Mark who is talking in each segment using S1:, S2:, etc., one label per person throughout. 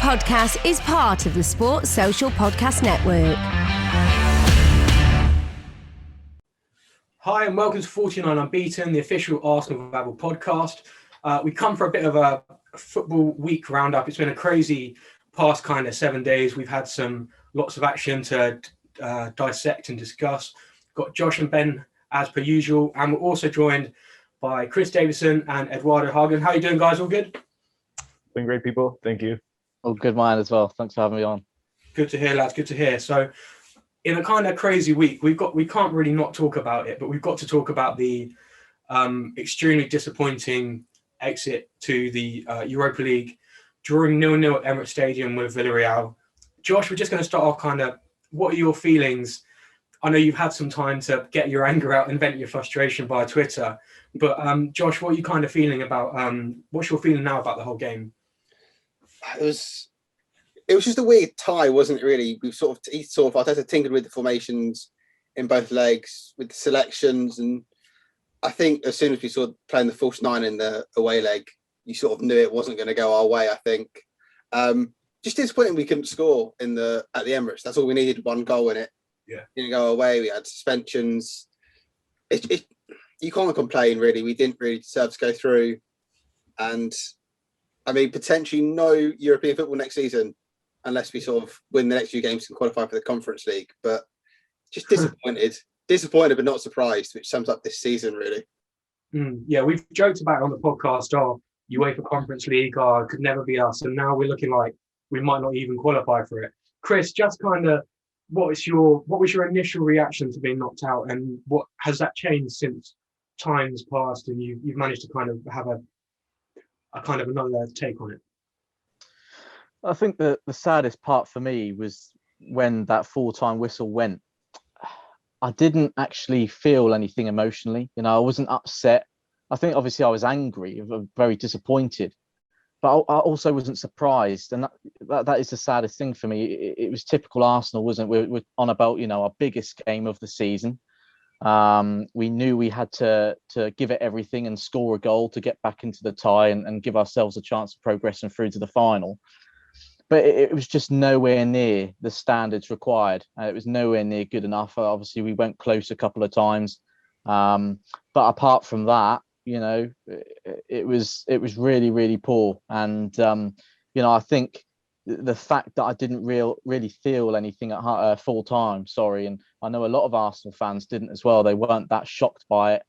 S1: podcast is part of the Sports Social Podcast Network.
S2: Hi and welcome to 49 Unbeaten, the official ArsenalVavel podcast. We come for a bit of a football week roundup. It's been a crazy past kind of 7 days. We've had lots of action to dissect and discuss. Got Josh and Ben as per usual, and we're also joined by Chris Davison and Eduardo Hagn. How are you doing, guys? All good?
S3: Doing great, people. Thank you.
S4: Oh, good mine as well. Thanks for having me on.
S2: Good to hear, lads. Good to hear. So, in a kind of crazy week, we can't really not talk about it, but we've got to talk about the extremely disappointing exit to the Europa League, drawing 0-0 at Emirates Stadium with Villarreal. Josh, we're just going to start off kind of, what are your feelings? I know you've had some time to get your anger out and vent your frustration via Twitter, but Josh, what are you kind of feeling about, what's your feeling now about the whole game?
S5: It was just a weird tie, wasn't it, really? Arteta tinkered with the formations in both legs, with the selections, and I think as soon as we saw playing the false nine in the away leg, you sort of knew it wasn't going to go our way, I think. Just disappointing we couldn't score at the Emirates. That's all we needed, one goal in it.
S2: Yeah.
S5: Didn't go away. We had suspensions. You can't complain, really. We didn't really deserve to go through. And, I mean, potentially no European football next season unless we sort of win the next few games and qualify for the Conference League. But just disappointed. Disappointed but not surprised, which sums up this season, really.
S2: Yeah, we've joked about it on the podcast, UEFA Conference League, could never be us. And now we're looking like we might not even qualify for it. Chris, just kind of, what was your initial reaction to being knocked out, and what has that changed since times past and you've managed to kind of have a kind of another take on it?
S4: I think the saddest part for me was when that full-time whistle went. I didn't actually feel anything emotionally. I wasn't upset. I think obviously I was angry, very disappointed, but I also wasn't surprised. And that is the saddest thing for me. It was typical Arsenal, wasn't it? We're on about, our biggest game of the season. We knew we had to give it everything and score a goal to get back into the tie and give ourselves a chance of progressing through to the final. But it was just nowhere near the standards required. It was nowhere near good enough. Obviously, we went close a couple of times. But apart from that, it was really, really poor. And, I think the fact that I didn't really feel anything at full time, and I know a lot of Arsenal fans didn't as well. They weren't that shocked by it.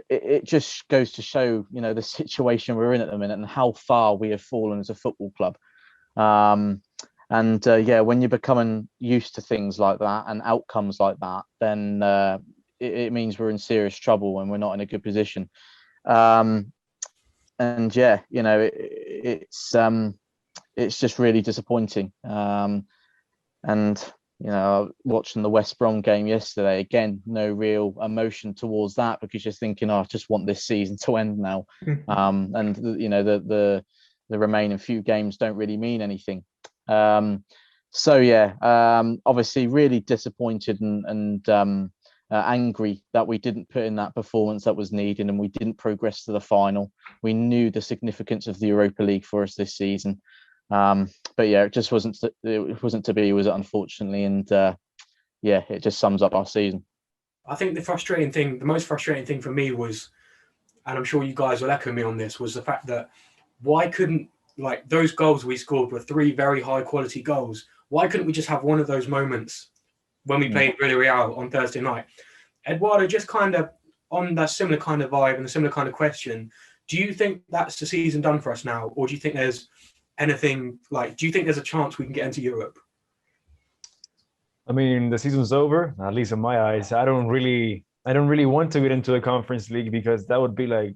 S4: It just goes to show, the situation we're in at the minute and how far we have fallen as a football club. When you're becoming used to things like that and outcomes like that, then it means we're in serious trouble and we're not in a good position. It's just really disappointing. Watching the West Brom game yesterday, again, no real emotion towards that because you're thinking, I just want this season to end now. The remaining few games don't really mean anything. Obviously really disappointed and angry that we didn't put in that performance that was needed and we didn't progress to the final. We knew the significance of the Europa League for us this season. It just wasn't to be, was it, unfortunately? And it just sums up our season.
S2: I think the most frustrating thing for me was, and I'm sure you guys will echo me on this, was the fact that why couldn't, those goals we scored were 3 very high quality goals. Why couldn't we just have one of those moments when we played Villarreal on Thursday night? Eduardo, just kind of on that similar kind of vibe and a similar kind of question, do you think that's the season done for us now? Or do you think there's anything, do you think there's a chance we can get into Europe?
S3: I mean, the season's over, at least in my eyes. I don't really want to get into a Conference League because that would be like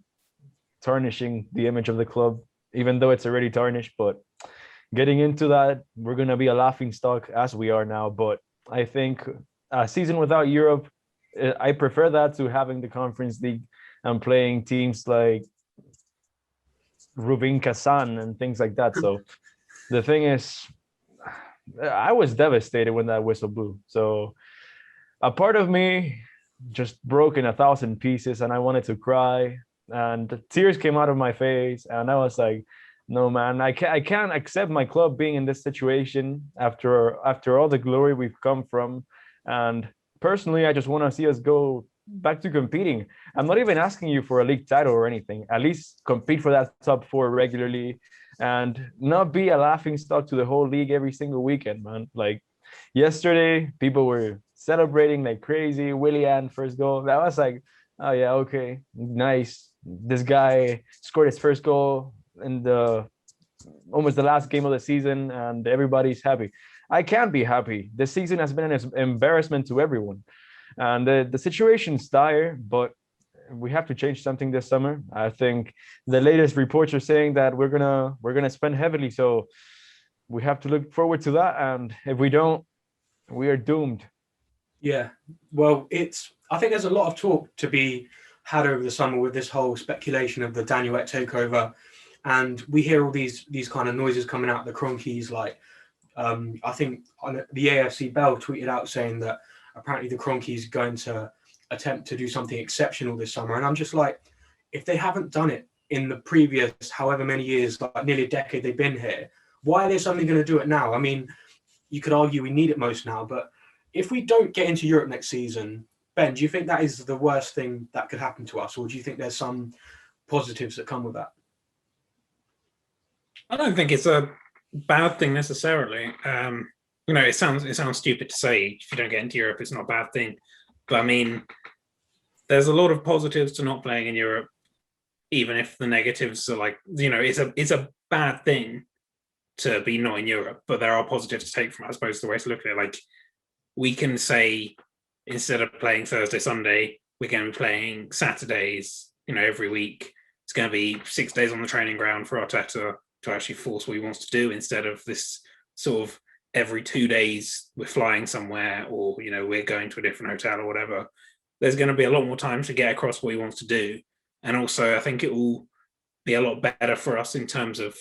S3: tarnishing the image of the club, even though it's already tarnished. But getting into that, we're going to be a laughing stock as we are now. But I think a season without Europe, I prefer that to having the Conference League and playing teams like Rubin Kazan and things like that. So the thing is, I was devastated when that whistle blew. So a part of me just broke in 1,000 pieces and I wanted to cry and the tears came out of my face. And I was like, No, man, I can't accept my club being in this situation after all the glory we've come from. And personally, I just want to see us go back to competing. I'm not even asking you for a league title or anything. At least compete for that top four regularly and not be a laughing stock to the whole league every single weekend, man. Like yesterday, people were celebrating like crazy. Willian first goal. That was like, oh yeah, okay, nice. This guy scored his first goal in the almost the last game of the season, and everybody's happy. I can't be happy. This season has been an embarrassment to everyone, and the situation's dire. But we have to change something this summer. I think the latest reports are saying that we're gonna spend heavily, so we have to look forward to that. And if we don't, we are doomed.
S2: Yeah, well, I think there's a lot of talk to be had over the summer with this whole speculation of the Daniel Ek takeover, and we hear all these kind of noises coming out of the Cronkies. Like, I think the AFC Bell tweeted out saying that apparently the Cronkies are going to attempt to do something exceptional this summer, and I'm just like, if they haven't done it in the previous however many years, like nearly a decade they've been here, why are they suddenly going to do it now? I mean, you could argue we need it most now, but if we don't get into Europe next season, Ben, do you think that is the worst thing that could happen to us, or do you think there's some positives that come with that?
S6: I don't think it's a bad thing necessarily. It sounds stupid to say if you don't get into Europe, it's not a bad thing. But I mean, there's a lot of positives to not playing in Europe, even if the negatives are like, it's a bad thing to be not in Europe, but there are positives to take from it. I suppose the way to look at it, like, we can say instead of playing Thursday, Sunday, we're going to be playing Saturdays, every week. It's going to be 6 days on the training ground for Arteta to actually force what he wants to do, instead of this sort of every 2 days we're flying somewhere, or, we're going to a different hotel or whatever. There's going to be a lot more time to get across what he wants to do. And also, I think it will be a lot better for us in terms of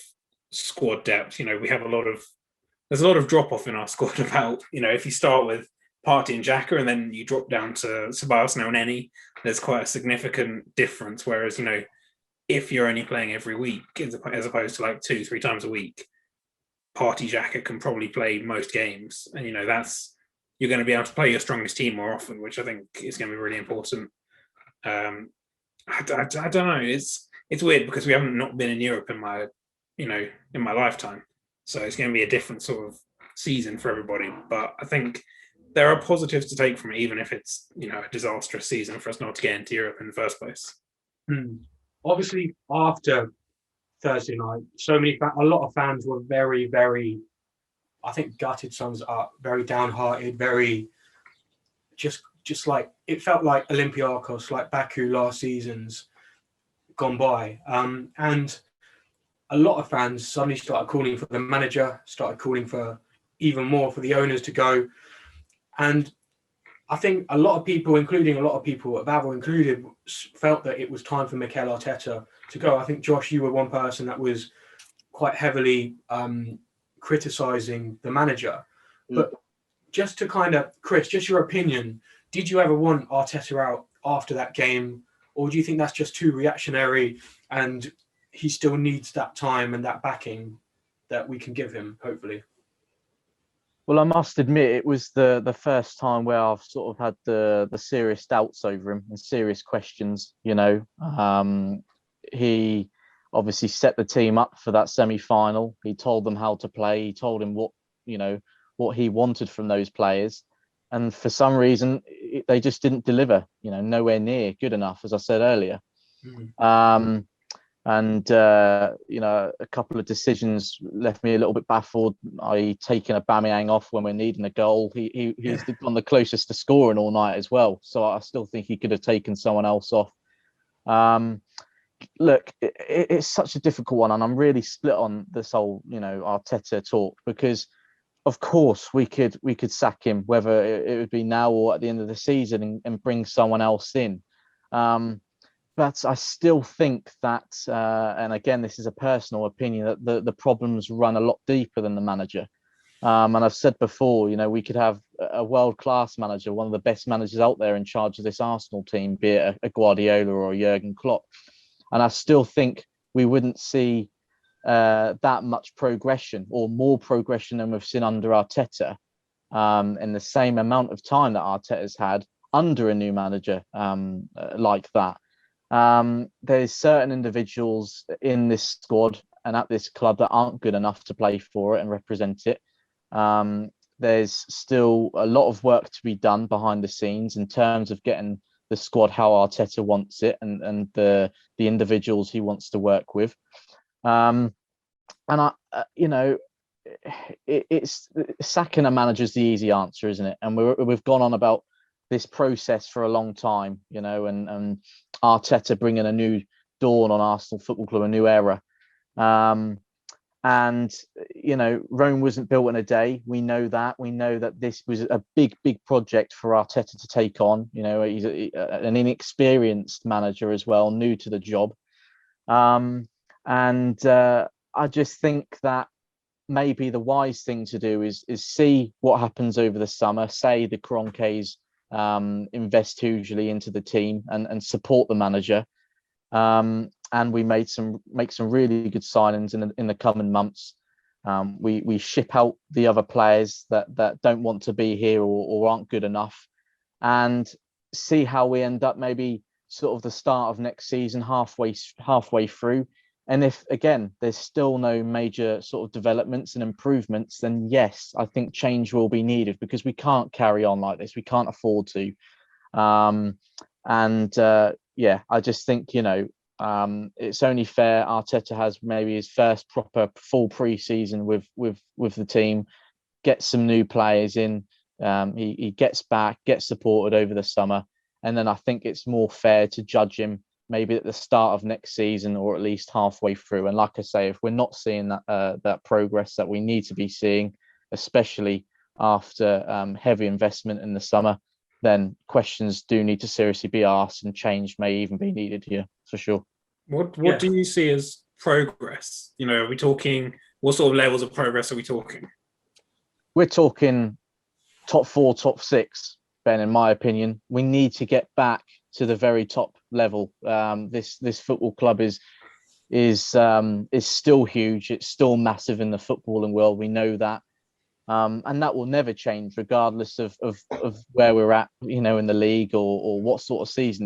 S6: squad depth. There's a lot of drop off in our squad about, if you start with Partey and Xhaka and then you drop down to Ceballos and Elneny, there's quite a significant difference. Whereas, if you're only playing every week, as opposed to like 2-3 times a week, Partey, Xhaka can probably play most games. And, you're going to be able to play your strongest team more often, which I think is going to be really important. I don't know. It's weird because we haven't not been in Europe in my lifetime. So it's going to be a different sort of season for everybody. But I think there are positives to take from it, even if it's, a disastrous season for us not to get into Europe in the first place.
S2: Obviously, after Thursday night, a lot of fans were very, very, I think gutted sums up, very downhearted, very just like, it felt like Olympiacos, like Baku last season's gone by. And a lot of fans suddenly started calling for the manager, started calling for even more for the owners to go. And I think a lot of people, including a lot of people at Vavel included, felt that it was time for Mikel Arteta to go. I think, Josh, you were one person that was quite heavily criticising the manager. But just to kind of, Chris, just your opinion, did you ever want Arteta out after that game? Or do you think that's just too reactionary and he still needs that time and that backing that we can give him, hopefully?
S4: Well, I must admit, it was the first time where I've sort of had the serious doubts over him and serious questions. He obviously set the team up for that semi-final. He told them how to play. He told him what he wanted from those players. And for some reason, they just didn't deliver, nowhere near good enough, as I said earlier. A couple of decisions left me a little bit baffled, i.e. taking Aubameyang off when we're needing a goal. He's gone the closest to scoring all night as well. So I still think he could have taken someone else off. Look, it's such a difficult one, and I'm really split on this whole, Arteta talk, because of course we could sack him, whether it would be now or at the end of the season, and bring someone else in. But I still think that, and again, this is a personal opinion, that the problems run a lot deeper than the manager. And I've said before, we could have a world-class manager, one of the best managers out there in charge of this Arsenal team, be it a Guardiola or a Jurgen Klopp. And I still think we wouldn't see that much progression, or more progression than we've seen under Arteta, in the same amount of time that Arteta's had under a new manager like that. There's certain individuals in this squad and at this club that aren't good enough to play for it and represent it. There's still a lot of work to be done behind the scenes in terms of getting the squad how Arteta wants it, and the individuals he wants to work with. And I, it's sacking a manager is the easy answer, isn't it? And we've gone on about this process for a long time, and Arteta bringing a new dawn on Arsenal Football Club, a new era. And Rome wasn't built in a day. We know that. We know that this was a big project for Arteta to take on. He's an inexperienced manager as well, new to the job. I just think that maybe the wise thing to do is see what happens over the summer. Say the Kroenkes invest hugely into the team and support the manager. And we make some really good signings in the coming months. We ship out the other players that don't want to be here or aren't good enough, and see how we end up maybe sort of the start of next season, halfway through. And if again there's still no major sort of developments and improvements, then yes, I think change will be needed, because we can't carry on like this. We can't afford to. I just think it's only fair. Arteta has maybe his first proper full pre-season with the team, gets some new players in. He gets back, gets supported over the summer, and then I think it's more fair to judge him maybe at the start of next season, or at least halfway through. And like I say, if we're not seeing that progress that we need to be seeing, especially after heavy investment in the summer, then questions do need to seriously be asked, and change may even be needed here for sure.
S6: What do you see as progress? Are we talking, what sort of levels of progress are we talking?
S4: We're talking top 4, top 6, Ben, in my opinion. We need to get back to the very top level. This football club is still huge. It's still massive in the footballing world. We know that. And that will never change, regardless of where we're at, in the league, or what sort of season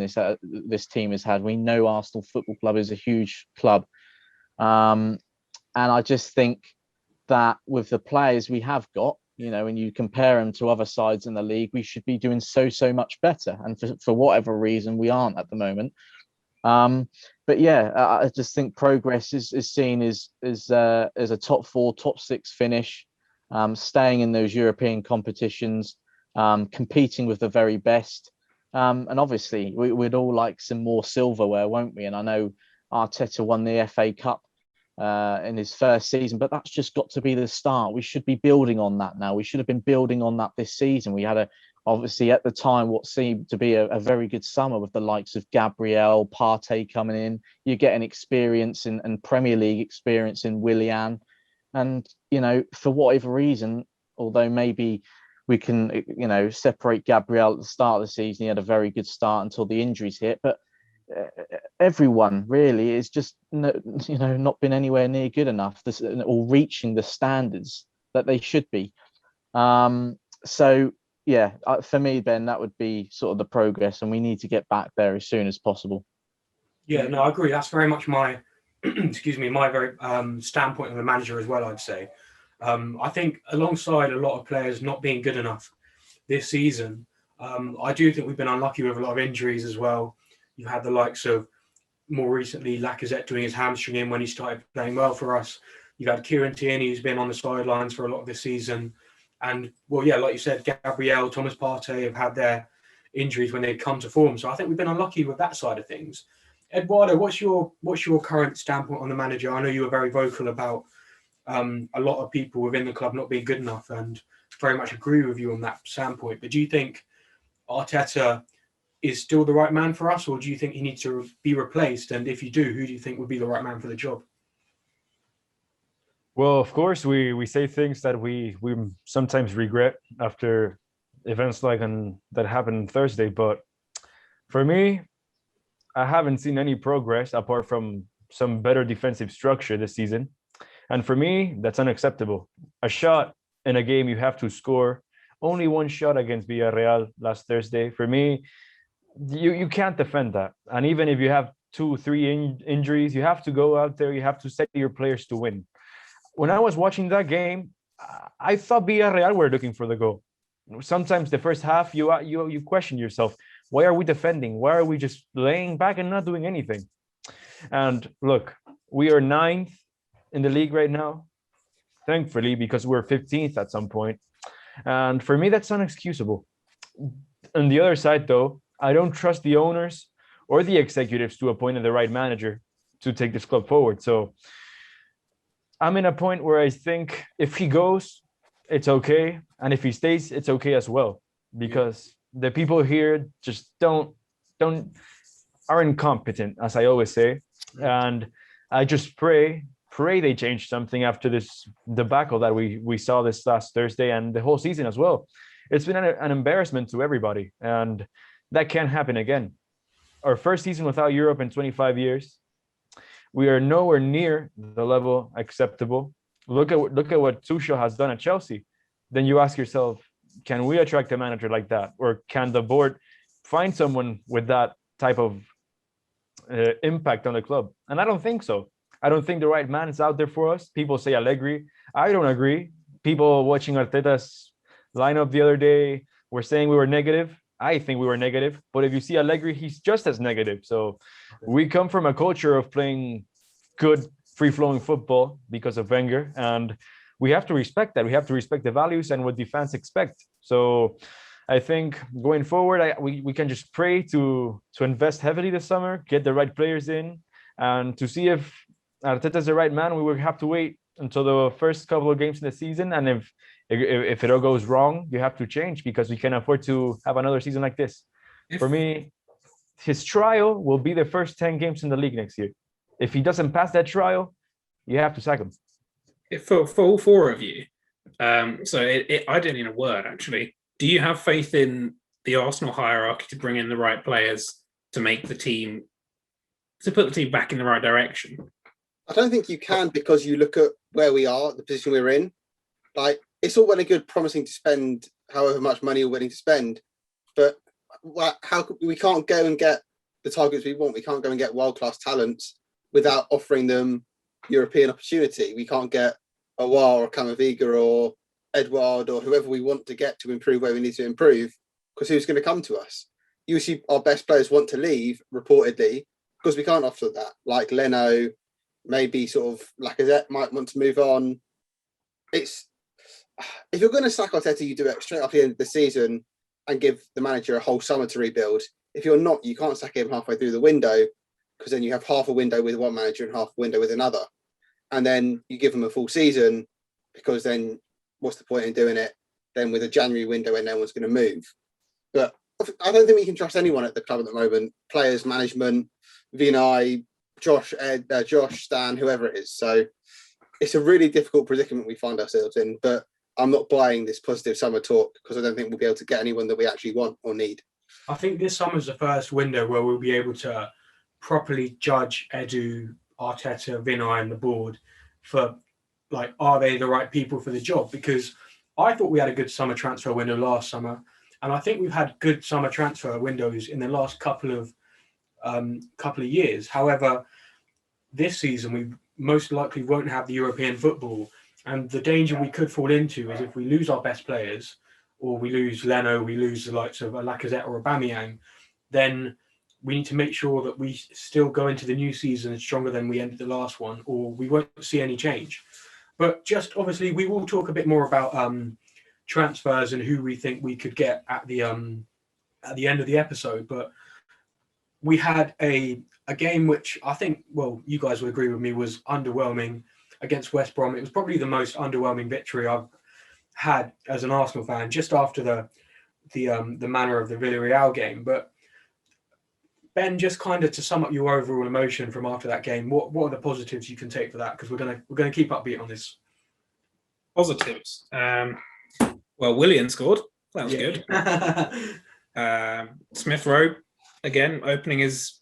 S4: this team has had. We know Arsenal Football Club is a huge club, and I just think that with the players we have got, when you compare them to other sides in the league, we should be doing so much better. And for whatever reason, we aren't at the moment. But yeah, I just think progress is seen as a top 4, top 6 finish. Staying in those European competitions, competing with the very best. And obviously, we'd all like some more silverware, won't we? And I know Arteta won the FA Cup in his first season, but that's just got to be the start. We should be building on that now. We should have been building on that this season. We had obviously at the time what seemed to be a very good summer, with the likes of Gabriel, Partey coming in. You're getting experience and Premier League experience in Willian. And, for whatever reason, although maybe we can, separate Gabriel at the start of the season, he had a very good start until the injuries hit. But everyone really is just, not been anywhere near good enough, or reaching the standards that they should be. So, yeah, for me, Ben, that would be sort of the progress, and we need to get back there as soon as possible.
S2: Yeah, no, I agree. That's very much my my very standpoint of the manager as well, I'd say. I think alongside a lot of players not being good enough this season, I do think we've been unlucky with a lot of injuries as well. You had the likes of, more recently, Lacazette doing his hamstring in when he started playing well for us. You've had Kieran Tierney, who's been on the sidelines for a lot of this season. And, well, yeah, like you said, Gabriel, Thomas Partey have had their injuries when they come to form. So I think we've been unlucky with that side of things. Eduardo, what's your current standpoint on the manager? I know you were very vocal about a lot of people within the club not being good enough, and very much agree with you on that standpoint. But do you think Arteta is still the right man for us, or do you think he needs to be replaced? And if you do, who do you think would be the right man for the job?
S3: Well, of course, we say things that we sometimes regret after events like that happened Thursday. But for me, I haven't seen any progress apart from some better defensive structure this season. And for me, that's unacceptable. A shot in a game you have to score. Only one shot against Villarreal last Thursday. For me, you can't defend that. And even if you have 2-3 injuries, you have to go out there. You have to set your players to win. When I was watching that game, I thought Villarreal were looking for the goal. Sometimes the first half, you question yourself. Why are we defending? Why are we just laying back and not doing anything? And look, we are 9th in the league right now, thankfully, because we're 15th at some point. And for me, that's unexcusable. On the other side, though, I don't trust the owners or the executives to appoint the right manager to take this club forward. So I'm in a point where I think if he goes, it's okay. And if he stays, it's okay as well. Because the people here just are incompetent, as I always say. And I just pray they change something after this debacle that we saw this last Thursday and the whole season as well. It's been an embarrassment to everybody, and that can't happen again. Our first season without Europe in 25 years. We are nowhere near the level acceptable. Look at what Tuchel has done at Chelsea. Then you ask yourself, can we attract a manager like that, or can the board find someone with that type of impact on the club? And I don't think so. I don't think the right man is out there for us. People say Allegri. I don't agree. People watching Arteta's lineup the other day were saying we were negative. I think we were negative. But if you see Allegri, he's just as negative. So we come from a culture of playing good, free-flowing football because of Wenger. And we have to respect that. We have to respect the values and what the fans expect. So I think going forward, we can just pray to invest heavily this summer, get the right players in, and to see if Arteta's the right man. We will have to wait until the first couple of games in the season, and if it all goes wrong, you have to change, because we can't afford to have another season like this. For me, his trial will be the first 10 games in the league next year. If he doesn't pass that trial, you have to sack him.
S6: For all four of you, I don't need a word, actually. Do you have faith in the Arsenal hierarchy to bring in the right players to make the team, to put the team back in the right direction?
S5: I don't think you can, because you look at where we are, the position we're in. Like, it's all well and good promising to spend however much money you're willing to spend, but we can't go and get the targets we want. We can't go and get world-class talents without offering them European opportunity. We can't get a War or Camavinga or Eduardo or whoever we want to get to improve where we need to improve, because who's going to come to us? Usually our best players want to leave, reportedly, because we can't offer that. Like Leno, maybe sort of Lacazette might want to move on. If you're going to sack Arteta, you do it straight after the end of the season and give the manager a whole summer to rebuild. If you're not, you can't sack him halfway through the window, because then you have half a window with one manager and half a window with another. And then you give him a full season, because then what's the point in doing it then with a January window when no one's going to move? But I don't think we can trust anyone at the club at the moment. Players, management, Vinay, Josh, Stan, whoever it is. So it's a really difficult predicament we find ourselves in. But I'm not buying this positive summer talk, because I don't think we'll be able to get anyone that we actually want or need.
S2: I think this summer's the first window where we'll be able to properly judge Edu, Arteta, Vinay and the board for, like, are they the right people for the job? Because I thought we had a good summer transfer window last summer, and I think we've had good summer transfer windows in the last couple of years. However, this season we most likely won't have the European football, and the danger we could fall into is if we lose our best players, or we lose Leno, we lose the likes of a Lacazette or Aubameyang, then we need to make sure that we still go into the new season stronger than we ended the last one, or we won't see any change. But just obviously, we will talk a bit more about transfers and who we think we could get at the end of the episode. But we had a game which I think, well, you guys will agree with me, was underwhelming against West Brom. It was probably the most underwhelming victory I've had as an Arsenal fan, just after the manner of the Villarreal game. But Ben, just kind of to sum up your overall emotion from after that game, what are the positives you can take for that? Because we're gonna keep upbeat on this.
S6: Positives. Well, Willian scored. That was good. Smith Rowe, again, opening his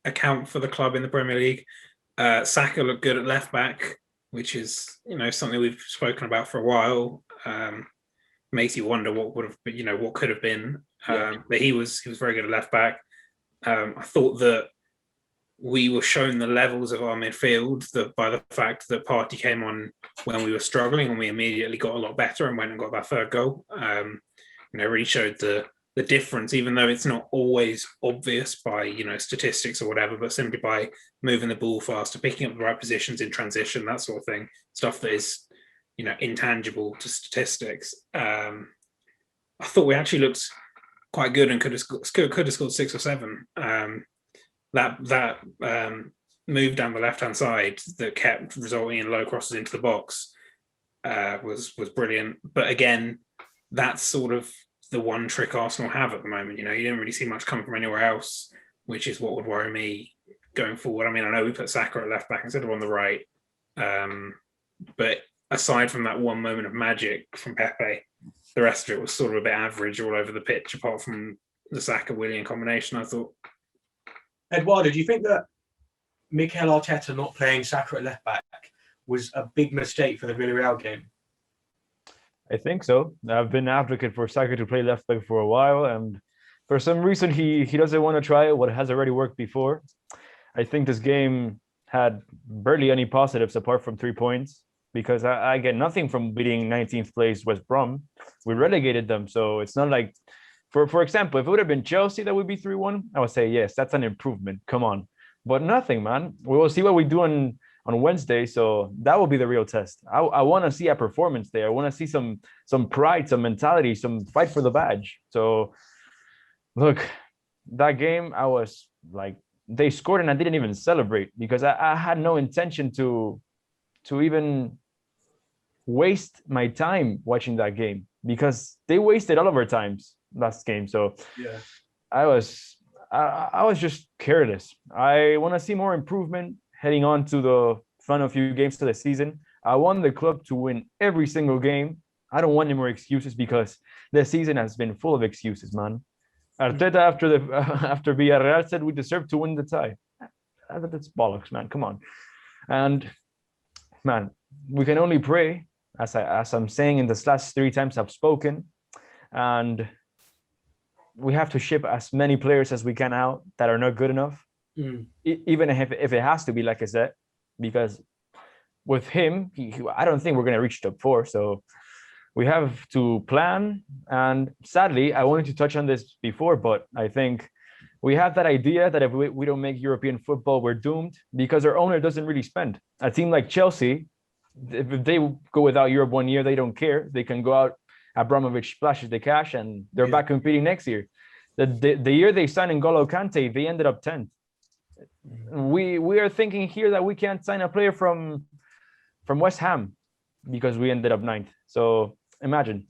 S6: account for the club in the Premier League. Saka looked good at left back. which is something we've spoken about for a while. Makes you wonder what would have been, what could have been. But he was very good at left back. I thought that we were shown the levels of our midfield by the fact that Partey came on when we were struggling, and we immediately got a lot better and went and got that third goal. Really showed the difference, even though it's not always obvious by statistics or whatever, but simply by moving the ball faster, picking up the right positions in transition, that sort of thing, stuff that is intangible to statistics. I thought we actually looked quite good and could have scored 6 or 7. That move down the left-hand side that kept resulting in low crosses into the box was brilliant. But again, that's sort of the one trick Arsenal have at the moment. You didn't really see much coming from anywhere else, which is what would worry me going forward. I mean, I know we put Saka at left back instead of on the right, but aside from that one moment of magic from Pepe, the rest of it was sort of a bit average all over the pitch, apart from the Saka-Willian combination, I thought.
S2: Eduardo, do you think that Mikel Arteta not playing Saka at left back was a big mistake for the Villarreal game?
S3: I think so. I've been an advocate for Saka to play left back for a while, and for some reason he doesn't want to try what has already worked before. I think this game had barely any positives apart from 3 points, because I get nothing from beating 19th place West Brom. We relegated them, so it's not like, for example, if it would have been Chelsea that would be 3-1, I would say yes, that's an improvement. Come on, but nothing, man. We will see what we do on Wednesday, so that will be the real test. I want to see a performance there. I want to see some pride, some mentality, some fight for the badge. So, look, that game, I was like, they scored and I didn't even celebrate, because I had no intention to even waste my time watching that game, because they wasted all of our times last game. So
S2: yeah,
S3: I was just careless. I want to see more improvement heading on to the final few games of the season. I want the club to win every single game. I don't want any more excuses, because the season has been full of excuses, man. Arteta after Villarreal said we deserve to win the tie. That's bollocks, man. Come on. And man, we can only pray, as I'm saying in this last 3 times I've spoken, and we have to ship as many players as we can out that are not good enough, even if it has to be like I said, because with him, I don't think we're going to reach top 4. So we have to plan. And sadly, I wanted to touch on this before, but I think we have that idea that if we don't make European football, we're doomed, because our owner doesn't really spend. A team like Chelsea, if they go without Europe 1 year, they don't care. They can go out, Abramovich splashes the cash, and they're back competing next year. The year they signed N'Golo Kante, they ended up 10th. We are thinking here that we can't sign a player from West Ham because we ended up 9th. So imagine,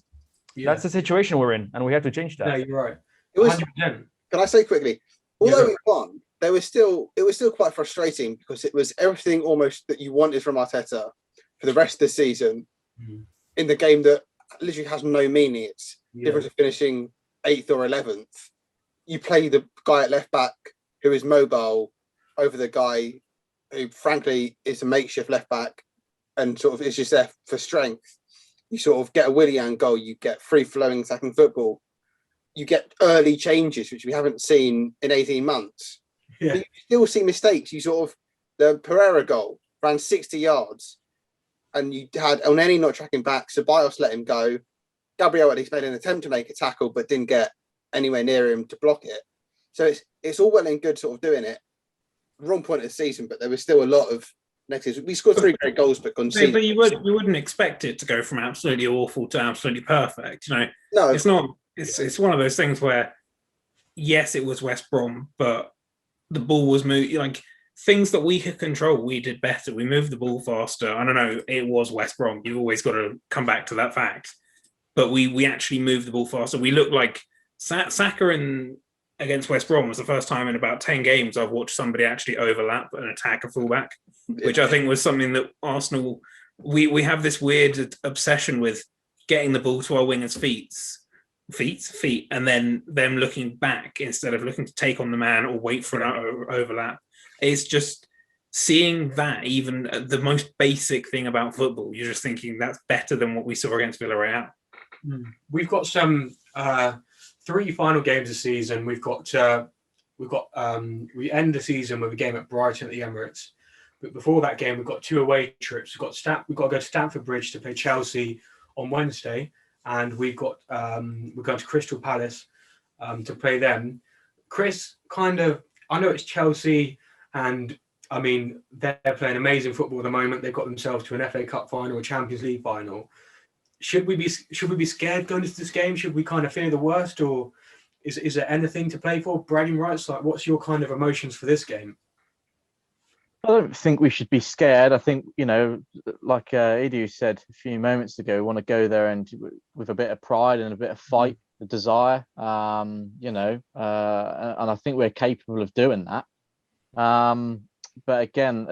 S3: that's the situation we're in, and we have to change that.
S2: Yeah, you're right.
S5: It was.
S2: 100%.
S5: Can I say quickly? Although we won, it was still quite frustrating, because it was everything almost that you wanted from Arteta for the rest of the season in the game that literally has no meaning. It's difference of finishing 8th or 11th. You play the guy at left back who is mobile over the guy who, frankly, is a makeshift left back and sort of is just there for strength. You sort of get a Willian goal. You get free-flowing attacking football. You get early changes, which we haven't seen in 18 months.
S2: Yeah.
S5: But you still see mistakes. You sort of, the Pereira goal ran 60 yards, and you had Elneny not tracking back. Ceballos let him go. Gabriel at least made an attempt to make a tackle, but didn't get anywhere near him to block it. So it's all well and good sort of doing it. Wrong point of the season, but there was still a lot of negatives. We scored 3 great goals, but conceded.
S6: But you wouldn't expect it to go from absolutely awful to absolutely perfect.
S5: No,
S6: it's not. It's one of those things where, yes, it was West Brom, but the ball was moved. Like, things that we could control, we did better. We moved the ball faster. I don't know. It was West Brom. You've always got to come back to that fact. But we actually moved the ball faster. We looked like Saka against West Brom was the first time in about 10 games I've watched somebody actually overlap and attack a fullback, which I think was something that Arsenal, we have this weird obsession with getting the ball to our wingers' feet, and then them looking back instead of looking to take on the man or wait for an overlap. It's just, seeing that, even the most basic thing about football, you're just thinking that's better than what we saw against Villarreal.
S2: We've got some 3 final games this season. We end the season with a game at Brighton at the Emirates. But before that game, we've got 2 away trips. We've got to go to Stamford Bridge to play Chelsea on Wednesday, and we're going to Crystal Palace to play them. Chris, I know it's Chelsea, and I mean they're playing amazing football at the moment. They've got themselves to an FA Cup final, a Champions League final. Should we be scared going into this game? Should we kind of fear the worst, or is there anything to play for? Bragging rights? Like, what's your kind of emotions for this game?
S4: I don't think we should be scared. I think, like Edu said a few moments ago, we want to go there and with a bit of pride and a bit of fight, a desire, and I think we're capable of doing that. But again,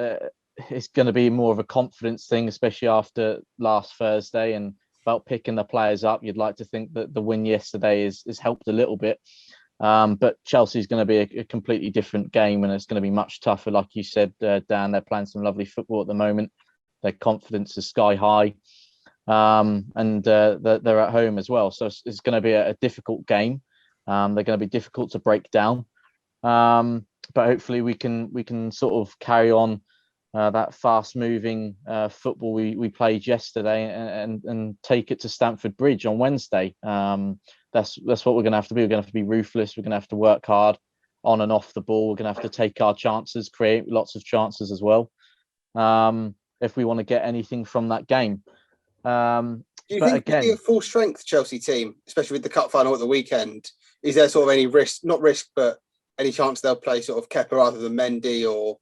S4: it's going to be more of a confidence thing, especially after last Thursday and about picking the players up. You'd like to think that the win yesterday has helped a little bit. But Chelsea's going to be a completely different game, and it's going to be much tougher. Like you said, Dan, they're playing some lovely football at the moment. Their confidence is sky high, and they're at home as well. So it's going to be a difficult game. They're going to be difficult to break down, but hopefully we can sort of carry on that fast-moving football we played yesterday and take it to Stamford Bridge on Wednesday. That's what we're going to have to be. We're going to have to be ruthless. We're going to have to work hard on and off the ball. We're going to have to take our chances, create lots of chances as well, if we want to get anything from that game.
S5: Do you think it'll be a full strength Chelsea team, especially with the cup final at the weekend? Is there sort of any risk, not risk, but any chance they'll play sort of Kepa rather than Mendy, or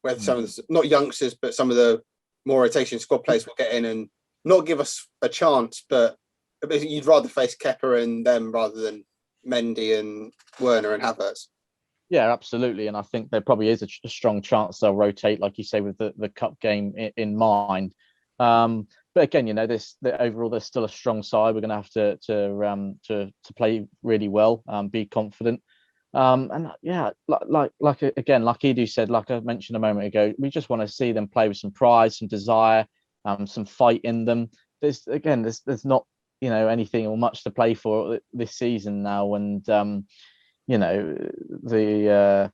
S5: whether some of the, not youngsters, but some of the more rotation squad players will get in and not give us a chance, but you'd rather face Kepa and them rather than Mendy and Werner and Havertz?
S4: Yeah, absolutely. And I think there probably is a strong chance they'll rotate, like you say, with the cup game in mind. But again, overall there's still a strong side. We're going to have to play really well, be confident. And yeah, like Edu said, like I mentioned a moment ago, we just want to see them play with some pride, some desire, some fight in them. There's not anything or much to play for this season now, and the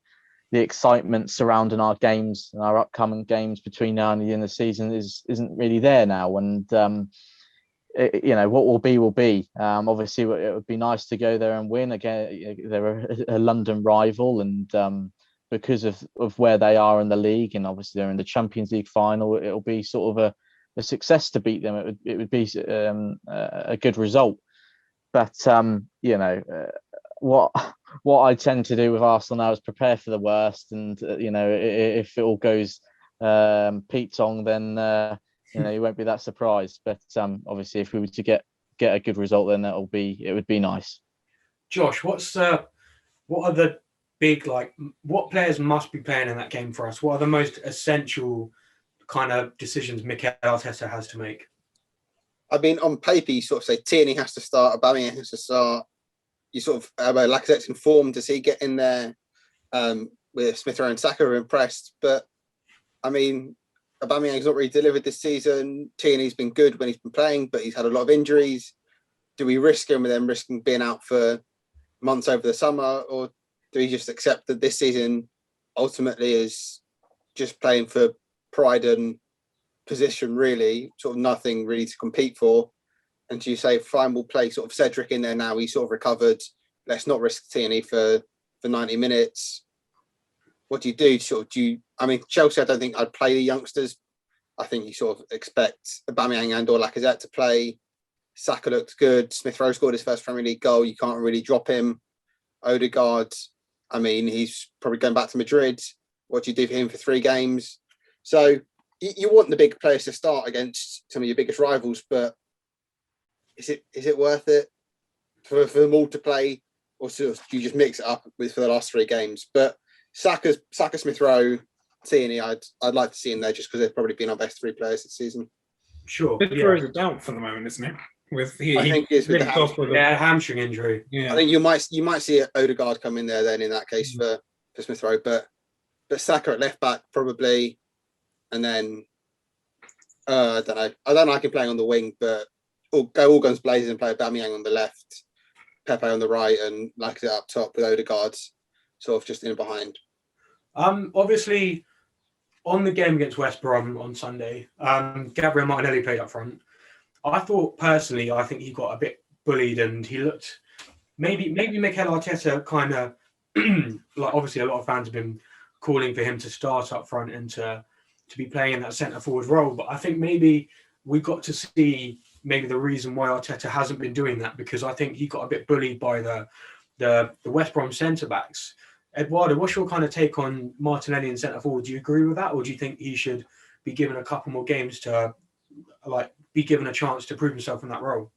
S4: excitement surrounding our games and our upcoming games between now and the end of the season isn't really there now, and what will be. Obviously, it would be nice to go there and win again. They're a London rival, and because of where they are in the league, and obviously they're in the Champions League final, it'll be sort of a success to beat them. It would be a good result. But what I tend to do with Arsenal now is prepare for the worst, and if it all goes Pete Tong, then you won't be that surprised. But obviously, if we were to get a good result, then it would be nice.
S2: Josh, what are the big, what players must be playing in that game for us? What are the most essential kind of decisions Mikel Arteta has to make?
S5: I mean, on paper, you sort of say Tierney has to start, Aubameyang has to start. You sort of Lacazette's in form. Does he get in there with Smith Rowe and Saka are impressed? But I mean, Aubameyang's not really delivered this season. Tierney's been good when he's been playing, but he's had a lot of injuries. Do we risk him with them risking being out for months over the summer, or do we just accept that this season ultimately is just playing for pride and position, really, sort of nothing really to compete for? And do you say, fine, we'll play sort of Cedric in there now, he's sort of recovered, let's not risk Tierney for 90 minutes? What do you do? I mean, Chelsea, I don't think I'd play the youngsters. I think you sort of expect Aubameyang and or Lacazette to play. Saka looked good. Smith Rowe scored his first Premier League goal. You can't really drop him. Odegaard, I mean, he's probably going back to Madrid. What do you do for him for 3 games? So you want the big players to start against some of your biggest rivals, but is it worth it for them all to play, or do you just mix it up for the last 3 games? But Saka, Smith Rowe, Tierney, I'd like to see him there just because they've probably been our best 3 players this season.
S2: Sure.
S6: Smith Rowe is a doubt for the moment, isn't it? I think
S5: it's with the
S2: hamstring injury.
S6: Yeah.
S5: I think you might see Odegaard come in there then in that case for Smith Rowe, but Saka at left back probably. and then I don't know. I don't like him playing on the wing, but go all guns blazing and play Aubameyang on the left, Pepe on the right, and like it up top with Odegaard sort of just in behind.
S2: Obviously, on the game against West Brom on Sunday, Gabriel Martinelli played up front. I think he got a bit bullied, and he looked maybe Mikel Arteta kind of like, obviously a lot of fans have been calling for him to start up front and to be playing in that centre forward role. But I think maybe we got to see maybe the reason why Arteta hasn't been doing that, because I think he got a bit bullied by the West Brom centre backs. Eduardo, what's your kind of take on Martinelli in centre forward? Do you agree with that, or do you think he should be given a couple more games to be given a chance to prove himself in that role?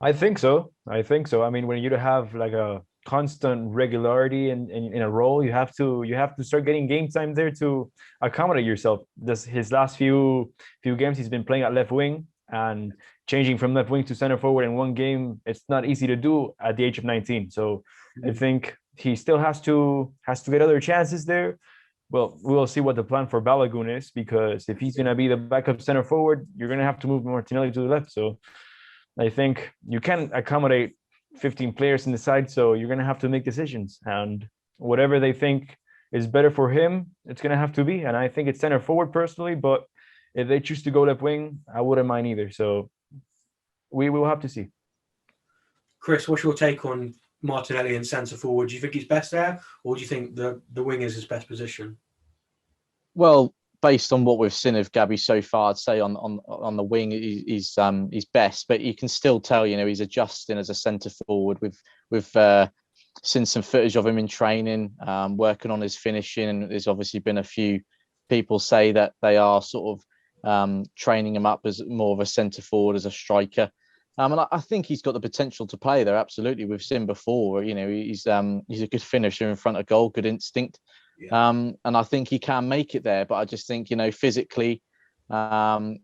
S3: I think so. I mean, when you have like a constant regularity in a role, you have to start getting game time there to accommodate yourself. His last few games, he's been playing at left wing, and changing from left wing to center forward in one game, it's not easy to do at the age of 19. So I think he still has to get other chances there. Well, we will see what the plan for Balogun is, because if he's going to be the backup center forward, you're going to have to move Martinelli to the left. So I think you can accommodate 15 players in the side, so you're going to have to make decisions, and whatever they think is better for him, it's going to have to be. And I think it's center forward personally, but if they choose to go left wing, I wouldn't mind either. So we will have to see.
S2: Chris, what's your take on Martinelli in centre forward? Do you think he's best there, or do you think the wing is his best position?
S4: Well, based on what we've seen of Gabby so far, I'd say on the wing he's best, but you can still tell, he's adjusting as a centre forward. We've seen some footage of him in training, working on his finishing, and there's obviously been a few people say that they are sort of training him up as more of a centre forward, as a striker. And I think he's got the potential to play there. Absolutely, we've seen before. He's a good finisher in front of goal, good instinct. Yeah. And I think he can make it there. But I just think, physically,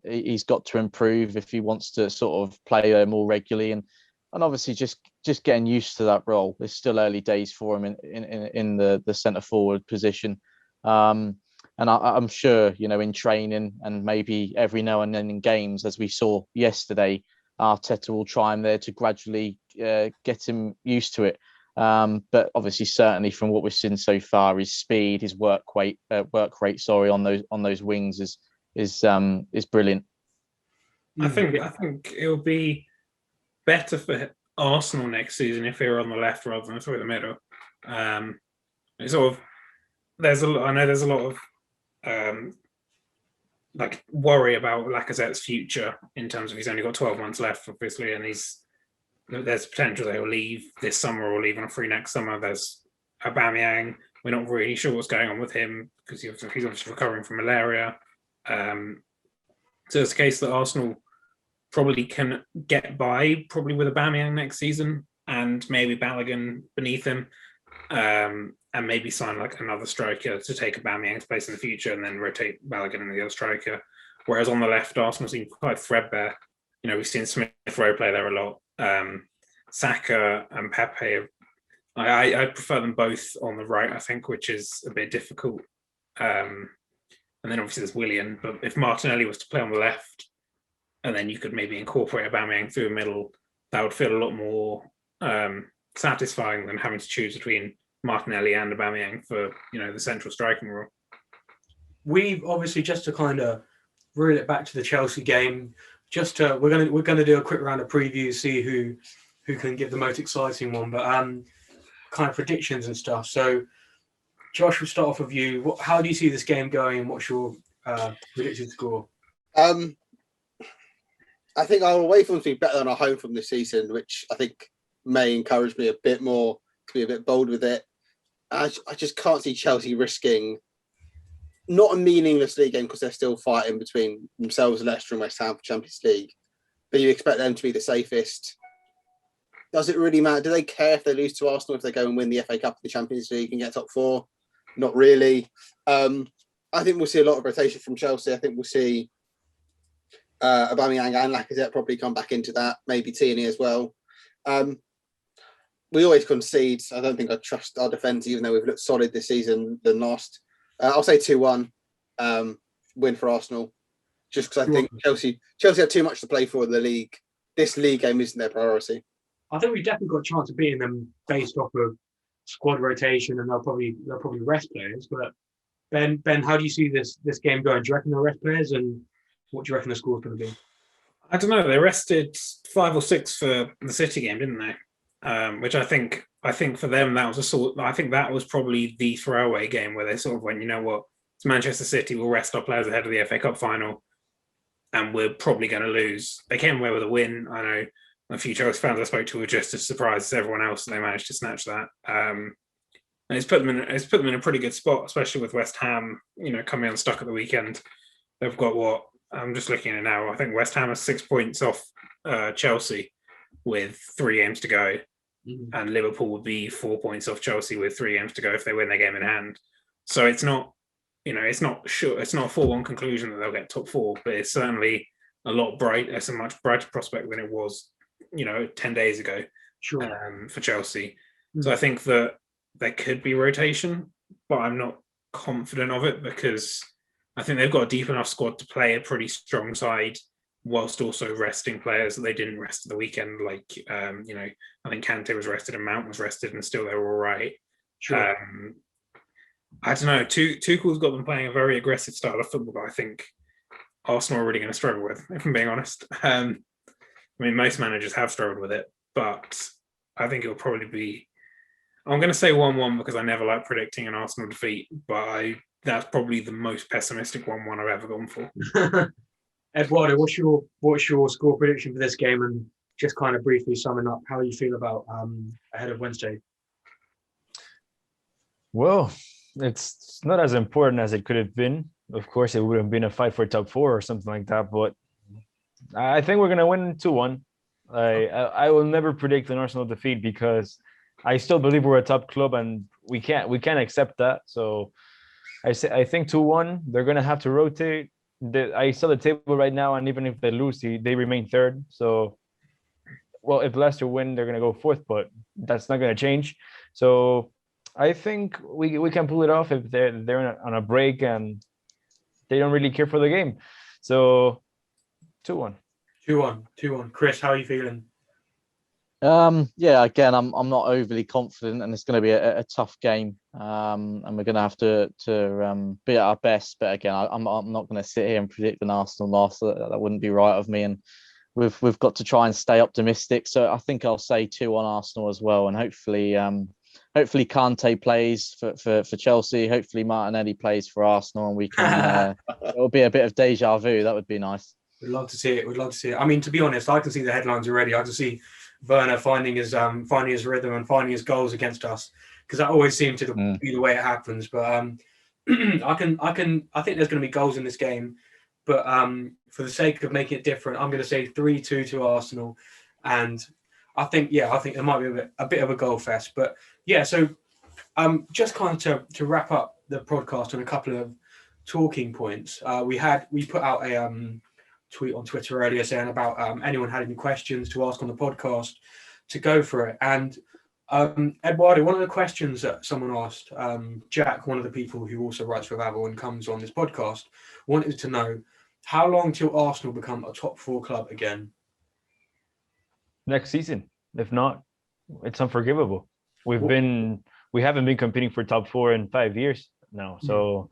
S4: he's got to improve if he wants to sort of play there more regularly, and obviously just getting used to that role. It's still early days for him in the centre forward position. And I'm sure, in training and maybe every now and then in games, as we saw yesterday, Arteta will try him there to gradually get him used to it. But obviously, certainly from what we've seen so far, his speed, his work rate, on those wings is brilliant.
S6: I think it'll be better for Arsenal next season if they were on the left rather than through the middle. It's sort of I know there's a lot of worry about Lacazette's future in terms of he's only got 12 months left, obviously, and there's potential that he'll leave this summer or leave on a free next summer. There's Aubameyang. We're not really sure what's going on with him because he's obviously recovering from malaria. So it's a case that Arsenal probably can get by probably with Aubameyang next season and maybe Balogun beneath him, and maybe sign another striker to take Aubameyang's place in the future and then rotate Balogun into the other striker. Whereas on the left, Arsenal seem quite threadbare. We've seen Smith Rowe play there a lot. Saka and Pepe, I prefer them both on the right, I think, which is a bit difficult. And then obviously there's Willian, but if Martinelli was to play on the left, and then you could maybe incorporate Aubameyang through the middle, that would feel a lot more satisfying than having to choose between Martinelli and Aubameyang for the central striking role.
S2: We've obviously, just to kind of reel it back to the Chelsea game, we're gonna do a quick round of previews, see who can give the most exciting one, but kind of predictions and stuff. So Josh, we'll start off with you. How do you see this game going? What's your predicted score?
S5: I think our away form's been better than our home form this season, which I think may encourage me a bit more to be a bit bold with it. I just can't see Chelsea risking not a meaningless league game because they're still fighting between themselves, Leicester and West Ham for Champions League. But you expect them to be the safest. Does it really matter? Do they care if they lose to Arsenal if they go and win the FA Cup or the Champions League and get top four? Not really. I think we'll see a lot of rotation from Chelsea. I think we'll see Aubameyang and Lacazette probably come back into that. Maybe Tierney as well. We always concede. I don't think I trust our defence, even though we've looked solid this season than last. I'll say 2-1. win for Arsenal, just because I think Chelsea have too much to play for in the league. This league game isn't their priority.
S2: I think we've definitely got a chance of beating them based off of squad rotation, and they'll probably rest players. But Ben, how do you see this game going? Do you reckon they'll rest players, and what do you reckon the score's going to be?
S6: I don't know. They rested 5 or 6 for the City game, didn't they? Which I think for them that was I think that was probably the throwaway game where they sort of went, you know what, it's Manchester City. We'll rest our players ahead of the FA Cup final, and we're probably going to lose. They came away with a win. I know a few Chelsea fans I spoke to were just as surprised as everyone else, and they managed to snatch that. And it's put them in a pretty good spot, especially with West Ham, coming unstuck at the weekend. They've got what? I'm just looking at it now. I think West Ham is 6 points off Chelsea with 3 games to go, and Liverpool would be 4 points off Chelsea with 3 games to go if they win their game in hand. So it's not, it's not sure. It's not a 4-1 conclusion that they'll get top 4, but it's certainly a lot bright. It's a much brighter prospect than it was, 10 days ago.
S2: Sure.
S6: For Chelsea. So I think that there could be rotation, but I'm not confident of it because I think they've got a deep enough squad to play a pretty strong side whilst also resting players that they didn't rest at the weekend. Like, I think Kante was rested and Mount was rested and still they were all right.
S2: Sure.
S6: I don't know. Tuchel's got them playing a very aggressive style of football that I think Arsenal are really going to struggle with, if I'm being honest. Most managers have struggled with it, but I think it'll probably be... I'm going to say 1-1 because I never like predicting an Arsenal defeat, but that's probably the most pessimistic 1-1 I've ever gone for.
S2: Eduardo, what's your score prediction for this game, and just kind of briefly summing up how you feel about ahead of Wednesday?
S3: Well, it's not as important as it could have been. Of course, it would have been a fight for top 4 or something like that, but I think we're going to win 2-1. I will never predict an Arsenal defeat because I still believe we're a top club and we can't accept that. So I think 2-1. They're going to have to rotate. I saw the table right now, and even if they lose, they remain 3rd. So, well, if Leicester win, they're going to go 4th, but that's not going to change. So I think we can pull it off if they're on a break and they don't really care for the game. So 2-1.
S2: 2-1. Chris, how are you feeling?
S4: Again, I'm not overly confident, and it's going to be a tough game, and we're going to have to be at our best. But again, I'm not going to sit here and predict an Arsenal loss. That wouldn't be right of me, and we've got to try and stay optimistic. So I think I'll say 2-1 Arsenal as well, and hopefully Kante plays for Chelsea. Hopefully Martinelli plays for Arsenal, and we can. It'll be a bit of deja vu. That would be nice.
S2: We'd love to see it. I mean, to be honest, I can see the headlines already. I can see Werner finding his rhythm and finding his goals against us, because that always seems to be the way it happens. But I think there's going to be goals in this game. But for the sake of making it different, I'm going to say 3-2 to Arsenal, and I think there might be a bit of a goal fest. But yeah, so just kind of to wrap up the podcast on a couple of talking points. We put out a tweet on Twitter earlier saying about anyone had any questions to ask on the podcast, to go for it. And Eduardo, one of the questions that someone asked, Jack, one of the people who also writes for Vavel and comes on this podcast, wanted to know how long till Arsenal become a top 4 club again?
S3: Next season. If not, it's unforgivable. We haven't been competing for top 4 in 5 years now, so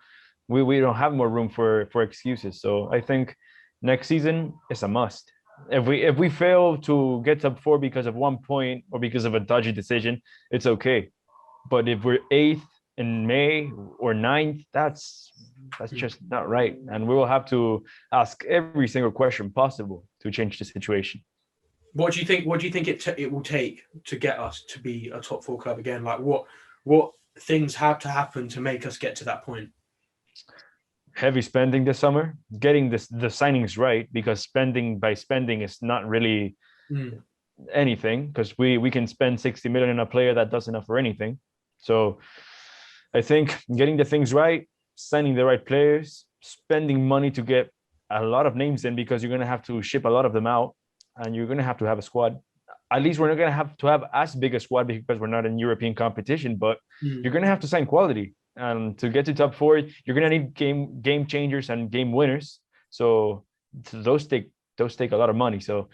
S3: we don't have more room for excuses. So I think next season is a must. If we fail to get top 4 because of 1 point or because of a dodgy decision, it's okay. But if we're 8th in May or 9th, that's just not right. And we will have to ask every single question possible to change the situation.
S2: What do you think it will take to get us to be a top 4 club again? Like what things have to happen to make us get to that point?
S3: Heavy spending this summer, getting the signings right, because spending is not really anything, because we can spend 60 million on a player that doesn't offer anything. So I think getting the things right, signing the right players, spending money to get a lot of names in, because you're going to have to ship a lot of them out, and you're going to have a squad. At least we're not going to have as big a squad because we're not in European competition, but you're going to have to sign quality. and to get to top four, you're gonna need game changers and game winners. So those take a lot of money. So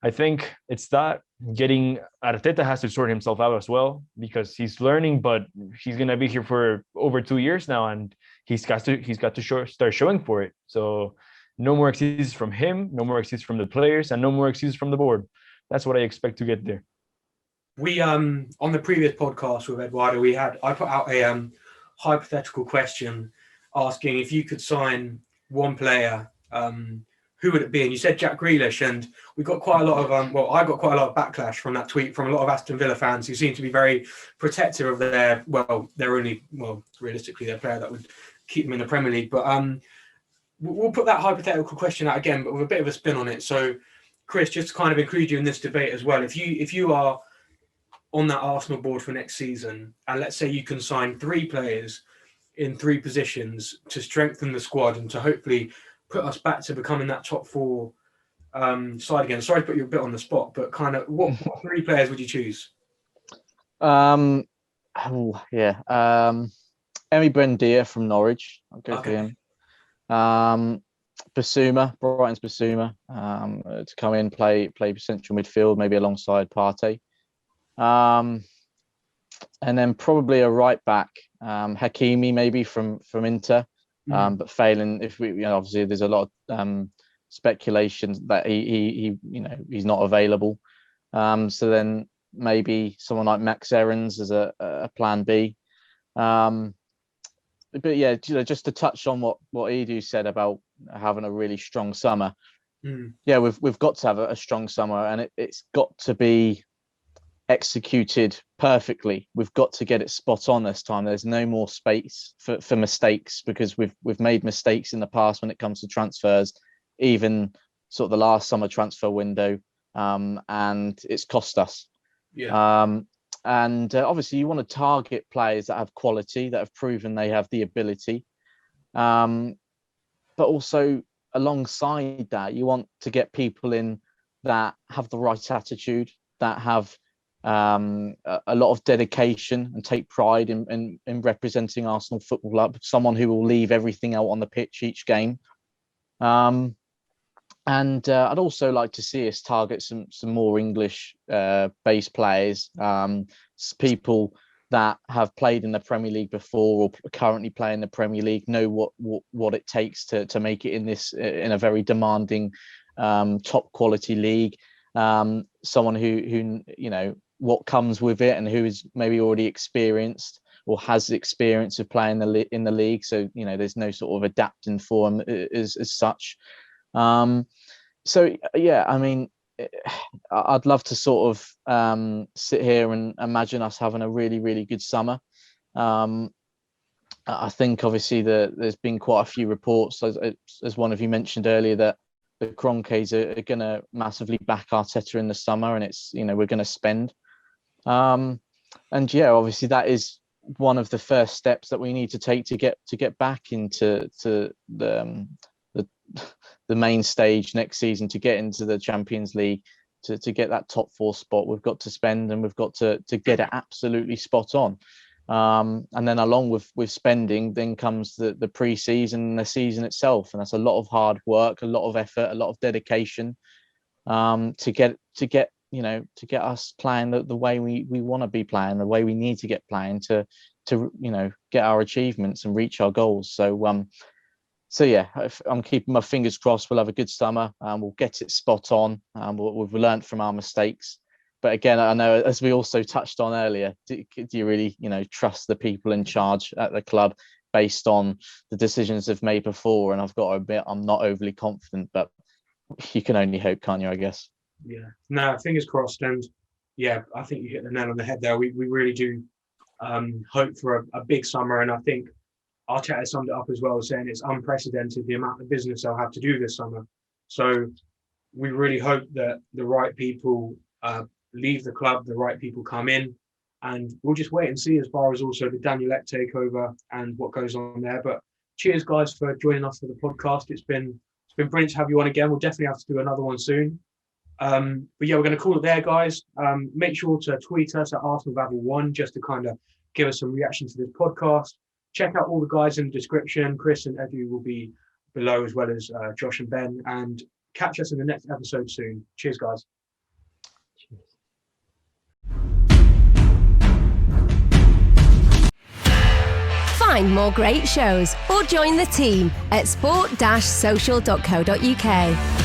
S3: I think it's that getting Arteta has to sort himself out as well, because he's learning, but he's gonna be here for over 2 years now, and he's got to start showing for it. So no more excuses from him, no more excuses from the players, and no more excuses from the board. That's what I expect to get there.
S2: We on the previous podcast with Eduardo, I put out a hypothetical question asking if you could sign one player, who would it be? And you said Jack Grealish, and we got quite a lot of I got quite a lot of backlash from that tweet from a lot of Aston Villa fans who seem to be very protective of their realistically their player that would keep them in the Premier League. But we'll put that hypothetical question out again, but with a bit of a spin on it. So, Chris, just to kind of include you in this debate as well, if you are on that Arsenal board for next season, and let's say you can sign 3 players in 3 positions to strengthen the squad and to hopefully put us back to becoming that top 4 side again. Sorry to put you a bit on the spot, but kind of what 3 players would you choose?
S4: Emi Buendia from Norwich. I'll go for him. Basuma, Brighton's Basuma, to come in, play central midfield, maybe alongside Partey. And then probably a right back, Hakimi maybe from Inter. But failing, if we, obviously there's a lot of speculation that he's not available. So then maybe someone like Max Aarons as a plan B. But yeah, just to touch on what Edu said about having a really strong summer. Yeah, we've got to have a strong summer, and it's got to be executed perfectly. We've got to get it spot on this time. There's no more space for mistakes, because we've made mistakes in the past when it comes to transfers, even sort of the last summer transfer window, and it's cost us. And obviously you want to target players that have quality, that have proven they have the ability, but also alongside that you want to get people in that have the right attitude, that have a lot of dedication and take pride in representing Arsenal Football Club, someone who will leave everything out on the pitch each game. And I'd also like to see us target some more English based players, people that have played in the Premier League before or currently play in the Premier League, know what it takes to make it in a very demanding top quality league. Someone who what comes with it, and who is maybe already experienced or has experience of playing in the league. So there's no sort of adapting for them as such. So yeah, I mean, I'd love to sort of sit here and imagine us having a really, really good summer. I think obviously there's been quite a few reports, as one of you mentioned earlier, that the Kroenkes are going to massively back Arteta in the summer, and it's we're going to spend. And yeah, obviously that is one of the first steps that we need to take to get back into the main stage next season, to get into the Champions League, to get that top 4 spot. We've got to spend, and we've got to get it absolutely spot on. And then along with spending, then comes the pre-season and the season itself, and that's a lot of hard work, a lot of effort, a lot of dedication, to get us playing the way we want to be playing, the way we need to get playing to get our achievements and reach our goals. So yeah, I'm keeping my fingers crossed. We'll have a good summer, and we'll get it spot on. We've learned from our mistakes. But again, I know, as we also touched on earlier, do you really, trust the people in charge at the club based on the decisions they've made before? And I've got to admit, I'm not overly confident, but you can only hope, can't you, I guess?
S2: Yeah. No, fingers crossed. And yeah, I think you hit the nail on the head there. We really do hope for a big summer. And I think Arteta summed it up as well, saying it's unprecedented the amount of business they'll have to do this summer. So we really hope that the right people leave the club, the right people come in, and we'll just wait and see as far as also the Daniel Ek takeover and what goes on there. But cheers, guys, for joining us for the podcast. It's been brilliant to have you on again. We'll definitely have to do another one soon. But yeah, we're going to call it there, guys. Make sure to tweet us at ArsenalVavel1 just to kind of give us some reaction to this podcast. check out all the guys in the description. Chris and Edu will be below, as well as Josh and Ben. And catch us in the next episode soon. Cheers, guys.
S1: Find more great shows or join the team at sport-social.co.uk.